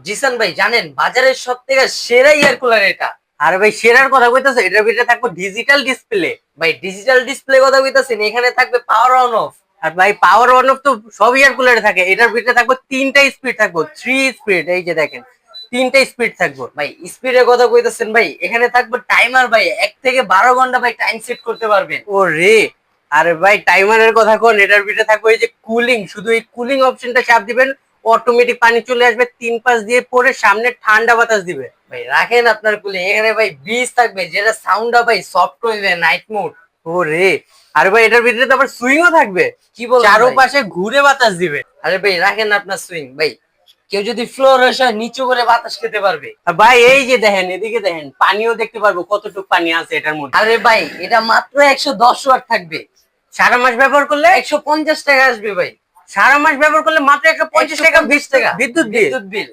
জিসান ভাই জানেন বাজারের সব থেকে সেরা এয়ার কুলার এটা। আরে ভাই সেরার কথা কইতাছে, এটার ভিতরে থাকবে ডিজিটাল ডিসপ্লে। ভাই ডিজিটাল ডিসপ্লে কথা কইতাছেন, এখানে থাকবে পাওয়ার অন অফ। আর ভাই পাওয়ার অন অফ তো সব এয়ার কুলারে থাকে, এটার ভিতরে থাকবে তিনটা স্পিড, থাকবো 3 স্পিড। এই যে দেখেন, তিনটা স্পিড থাকবো। ভাই স্পিডের কথা কইতাছেন ভাই, এখানে থাকবে টাইমার ভাই, 1 থেকে 12 ঘন্টা ভাই টাইম সেট করতে পারবেন। ও রে, আরে ভাই টাইমারের কথা কোন, এটার ভিতরে থাকবে এই যে কুলিং, শুধু এই কুলিং অপশনটা চাপ দিবেন, অটোমেটিক পানি চলে আসবে, 3 পাশ দিয়ে পরে সামনে ঠান্ডা বাতাস দিবে। ভাই রাখেন আপনার কুলিং, এখানে ভাই ব্রিজ থাকবে যেটা সাউন্ডটা ভাই সফট করবে নাইট মোড। ও রে, আরে ভাই এটার ভিতরে তো আবার সুইংও থাকবে, কি বলেন ভাই? চারোপাশে ঘুরে বাতাস দিবে। আরে ভাই রাখেন আপনার সুইং ভাই, কেউ যদি ফ্লোর এসে নিচু করে বাতাস খেতে পারবে। আর ভাই এই যে দেখেন, এদিকে দেখেন, পানিও দেখতে পারবো কতটুকু পানি আছে এটার মধ্যে। আরে ভাই এটা মাত্র 110 ওয়াট থাকবে, সারা মাস ব্যবহার করলে 150 টাকা আসবে ভাই। সারা মাস ব্যবহার করলে মাত্র 150 টাকা 150 টাকা বিদ্যুৎ বিল। বিদ্যুৎ বিল।